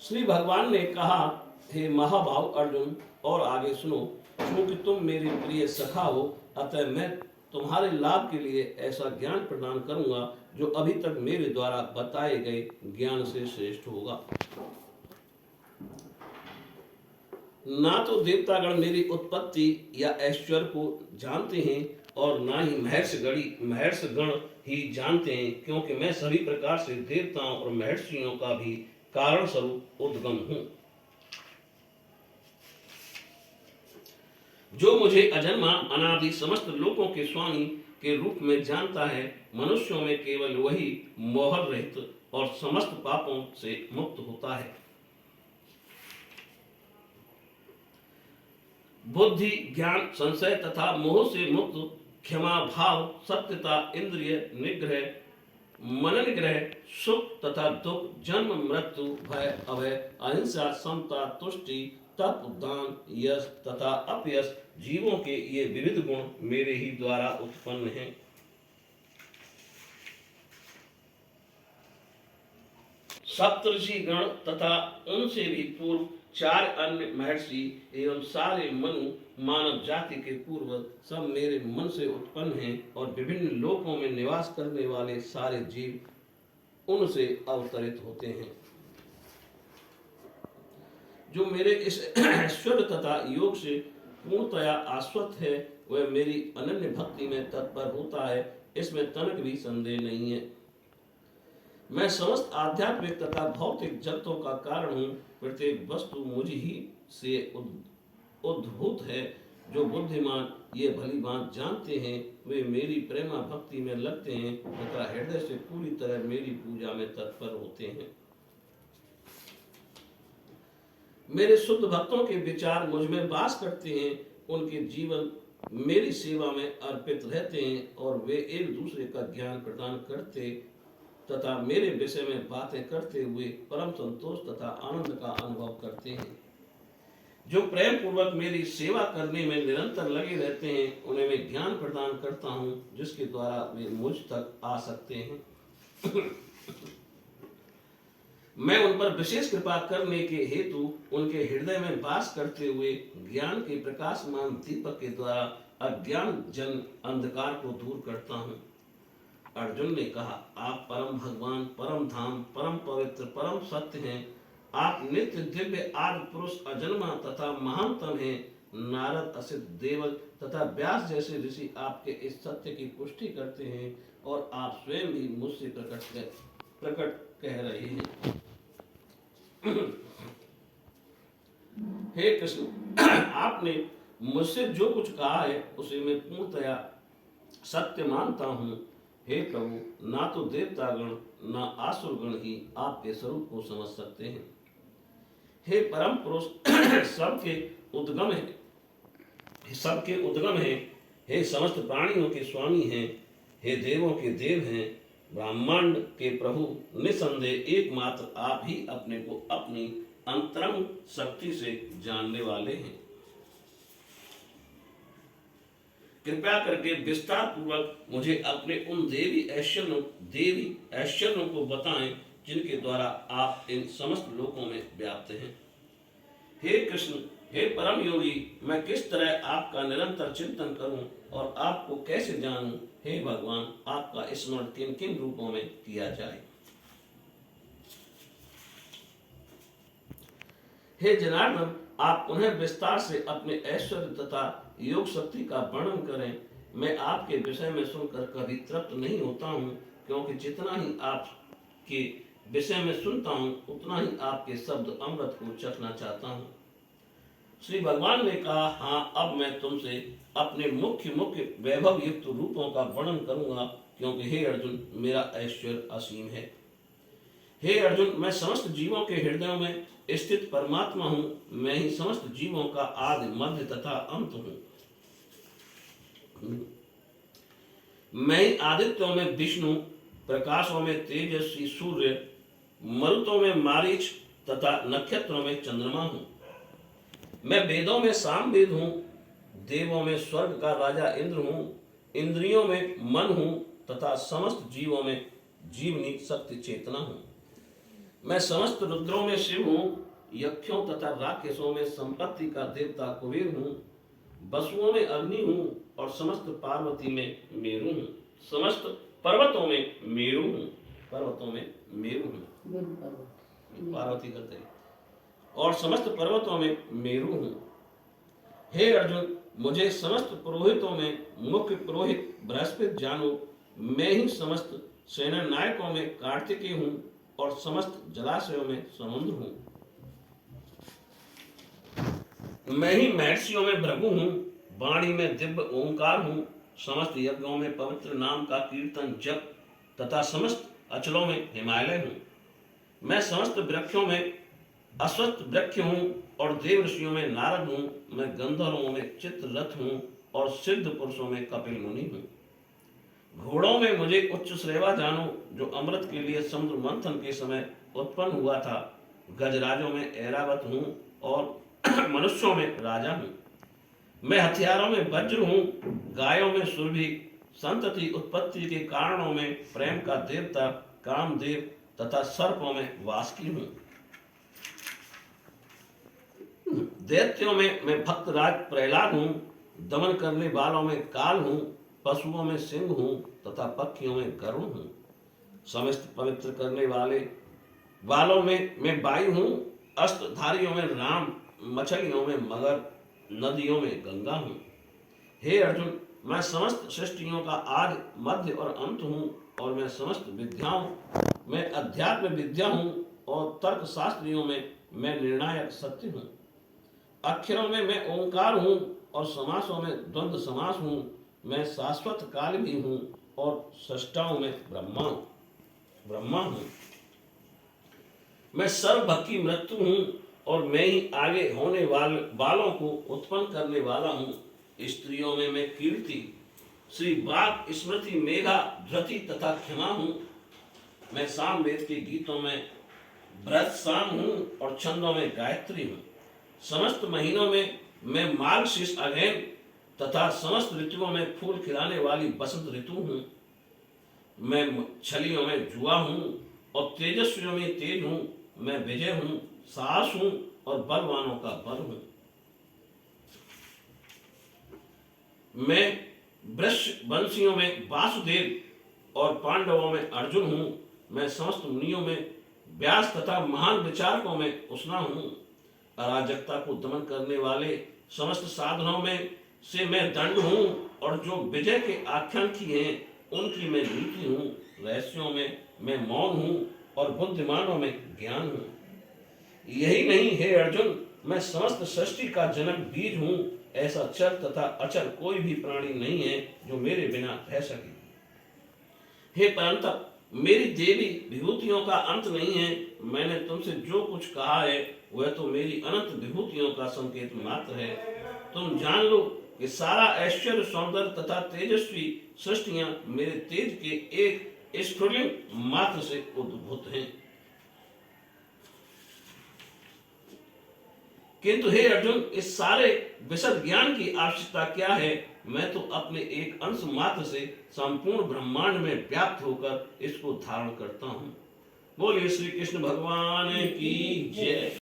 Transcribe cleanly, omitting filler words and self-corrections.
श्री भगवान ने कहा, हे महाभाव अर्जुन, और आगे सुनो। क्योंकि तुम मेरे प्रिय सखा हो, अतः मैं तुम्हारे लाभ के लिए ऐसा ज्ञान प्रदान करूंगा जो अभी तक मेरे द्वारा बताए गए ज्ञान से श्रेष्ठ होगा। ना तो देवतागण मेरी उत्पत्ति या ऐश्वर्य को जानते हैं और ना ही महर्षिगण ही जानते हैं, क्योंकि मैं सभी प्रकार से देवताओं और महर्षियों का भी कारण स्वरूप उद्गम हूं। जो मुझे अजन्मा अनादि समस्त लोकों के स्वामी के रूप में जानता है, मनुष्यों में केवल वही मोह रहित और समस्त पापों से मुक्त होता है। बुद्धि, ज्ञान, संशय तथा मोह से मुक्त, क्षमा भाव, सत्यता, इंद्रिय निग्रह, मन निग्रह, सुख तथा दुख, जन्म मृत्यु, भय अभय, अहिंसा, समता, तुष्टि, तप, दान, यश तथा अपयश, जीवों के ये विविध गुण मेरे ही द्वारा उत्पन्न हैं। सप्तऋषि गण तथा उनसे भी पूर्व 4 अन्य महर्षि एवं सारे मनु मानव जाति के पूर्व सब मेरे मन से उत्पन्न हैं, और विभिन्न लोकों में निवास करने वाले सारे जीव उनसे अवतरित होते हैं। जो मेरे इस ऐश्वर्य तथा योग से पूर्णतया आश्वस्त है, वह मेरी अनन्य भक्ति में तत्पर होता है, इसमें तनिक भी संदेह नहीं है। मैं समस्त आध्यात्मिक तथा भौतिक जगतों का कारण हूँ। प्रत्येक वस्तु मुझ ही से उद्भूत है। जो बुद्धिमान ये भली बात जानते हैं, वे मेरी प्रेमा भक्ति में लगते हैं तथा हृदय से पूरी तरह मेरी पूजा में तत्पर होते हैं। मेरे शुद्ध भक्तों के विचार मुझ में वास करते हैं। उनके जीवन मेरी सेवा में अर्पित रहते हैं, और वे एक दूसरे का ज्ञान प्रदान करते तथा मेरे विषय में बातें करते हुए परम संतोष तथा आनंद का अनुभव करते हैं। जो प्रेम पूर्वक मेरी सेवा करने में निरंतर लगे रहते हैं, उन्हें मैं ज्ञान प्रदान करता हूँ, जिसके द्वारा वे मुझ तक आ सकते हैं। मैं उन पर विशेष कृपा करने के हेतु उनके हृदय में वास करते हुए ज्ञान के प्रकाशमान दीपक के द्वारा अज्ञान जन अंधकार को दूर करता हूँ। अर्जुन ने कहा, आप परम भगवान, परम धाम, परम पवित्र, परम सत्य हैं। आप नित्य दिव्य आदि पुरुष, अजन्मा तथा महानतम हैं। नारद, असित, देवल तथा व्यास जैसे ऋषि आपके इस सत्य की पुष्टि करते हैं, और आप स्वयं भी मुझसे प्रकट कह रहे हैं। हे कृष्ण, आपने मुझसे जो कुछ कहा है उसे मैं पूर्णतया सत्य मानता हूँ। हे प्रभु, ना तो देवतागण ना आसुरगण ही आपके स्वरूप को समझ सकते हैं। हे परम पुरुष, सबके उद्गम हैं। हे समस्त प्राणियों के स्वामी हैं। हे देवों के देव हैं। ब्रह्मांड के प्रभु, निसंदेह एकमात्र आप ही अपने को अपनी अंतरंग शक्ति से जानने वाले हैं। कृपया करके विस्तार पूर्वक मुझे अपने उन देवी ऐश्वर्यों को बताएं, जिनके द्वारा आप इन समस्त लोकों में व्याप्त हैं। हे कृष्ण, हे परम योगी, मैं किस तरह आपका निरंतर चिंतन करूं और आपको कैसे जानूं? हे भगवान, आपका स्मरण किन किन रूपों में किया जाए? हे जनार्दन, आप पुनः विस्तार से अपने ऐश्वर्य तथा योग शक्ति का वर्णन करें। मैं आपके विषय में सुनकर कभी तृप्त नहीं होता हूँ, क्योंकि जितना ही आपके विषय में सुनता हूँ, उतना ही आपके शब्द अमृत को चखना चाहता हूँ। श्री भगवान ने कहा, हाँ, अब मैं तुमसे अपने मुख्य वैभव युक्त रूपों का वर्णन करूंगा, क्योंकि हे अर्जुन, मेरा ऐश्वर्य असीम है। हे अर्जुन, मैं समस्त जीवों के हृदयों में स्थित परमात्मा हूँ। मैं ही समस्त जीवों का आदि, मध्य तथा अंत हूँ। मैं ही आदित्यों में विष्णु, प्रकाशों में तेजस्वी सूर्य, मरुतों में मारीच तथा नक्षत्रों में चंद्रमा हूँ। मैं वेदों में सामवेद हूँ, देवों में स्वर्ग का राजा इंद्र हूँ, इंद्रियों में मन हूँ तथा समस्त जीवों में जीवनी शक्ति चेतना हूँ। मैं समस्त रुद्रों में शिव हूँ, यक्षों तथा राक्षसों में संपत्ति का देवता कुबेर हूँ, वसुओं में अग्नि हूँ और समस्त पार्वती में मेरु हूँ, समस्त पर्वतों में मेरु हूँ, पर्वतों में मेरु हूँ, पार्वती करते हैं, और समस्त पर्वतों में मेरु हूँ। हे अर्जुन, मुझे समस्त पुरोहितों में मुख्य पुरोहित बृहस्पति जानो, मैं ही समस्त सेना नायकों में कार्तिकेय हूँ और समस्त जलाशयों में समुद्र हूँ। मैं ही महर्षियों में भृगु हूँ, वाणी में दिव्य ओंकार हूँ, समस्त यज्ञों में पवित्र नाम का कीर्तन जप तथा समस्त अचलों में हिमालय हूँ। मैं समस्त वृक्षों में अश्वत्थ वृक्ष हूँ और देव ऋषियों में नारद हूँ। मैं गंधर्वों में चित्ररथ हूँ और सिद्ध पुरुषों में कपिल मुनि हूँ। घोड़ों में मुझे उच्च श्रेवा जानो, जो अमृत के लिए समुद्र मंथन के समय उत्पन्न हुआ था। गजराजों में ऐरावत हूँ और मनुष्यों में राजा हूँ। मैं हथियारों में वज्र हूँ, गायों में सुरभि, संतति उत्पत्ति के कारणों में प्रेम का देवता कामदेव तथा सर्पों में वासुकी हूँ। दैत्यों में मैं भक्तराज प्रहलाद हूँ, दमन करने वालों में काल हूँ, पशुओं में सिंह हूँ तथा पक्षियों में गरुड़ हूँ। समस्त पवित्र करने वालों में मैं वायु हूँ, अस्त्रधारियों में राम, मछलियों में मगर, नदियों में गंगा हूँ। हे अर्जुन, मैं समस्त सृष्टियों का आदि मध्य और अंत हूँ और मैं समस्त विद्याओं में अध्यात्म विद्या हूँ और तर्क शास्त्रियों में मैं निर्णायक सत्य हूँ। अक्षरों में मैं ओंकार हूँ और समासों में द्वंद्व समास हूँ। मैं शाश्वत काल भी हूँ और सृष्टाओं में ब्रह्मा हूँ। मैं सर्वभक्त की मृत्यु हूँ और मैं ही आगे होने वालों को उत्पन्न करने वाला हूँ। स्त्रियों में मैं कीर्ति, श्री वाक, स्मृति, मेघा, धृति तथा क्षमा हूँ। मैं साम वेद के गीतों में भरत साम हूँ और छंदों में गायत्री हूँ। समस्त महीनों में मैं मार्गशीर्ष अगेन तथा समस्त ऋतुओं में फूल खिलाने वाली बसंत ऋतु हूँ। मैं छलियों में जुआ हूँ और तेजस्वियों में तेज हूँ। मैं विजय हूँ, साहस हूँ और बलवानों का बल हूँ। मैं वंशियों में वासुदेव और पांडवों में अर्जुन हूँ। मैं समस्त मुनियों में व्यास तथा महान विचारकों में उष्णा हूँ। अराजकता को दमन करने वाले समस्त साधनों में से मैं दंड हूँ और जो विजय के आकांक्षी हैं उनकी मैं नीति हूँ। रहस्यों में मैं मौन हूँ और बुद्धिमानों में ज्ञान हूँ। यही नहीं हे अर्जुन, मैं समस्त सृष्टि का जनक बीज हूँ। ऐसा चर तथा अचर कोई भी प्राणी नहीं है जो मेरे बिना रह सके। हे परंतप, मेरी देवी विभूतियों का अंत नहीं है। मैंने तुमसे जो कुछ कहा है वह तो मेरी अनंत विभूतियों का संकेत मात्र है। तुम जान लो कि सारा ऐश्वर्य, सौंदर्य तथा तेजस्वी सृष्टियां मेरे तेज के एक स्फुलिंग मात्र से उद्भूत हैं। किंतु हे अर्जुन, इस सारे विशद ज्ञान की आवश्यकता क्या है? मैं तो अपने एक अंश मात्र से संपूर्ण ब्रह्मांड में व्याप्त होकर इसको धारण करता हूँ। बोलिए श्री कृष्ण भगवान की जय।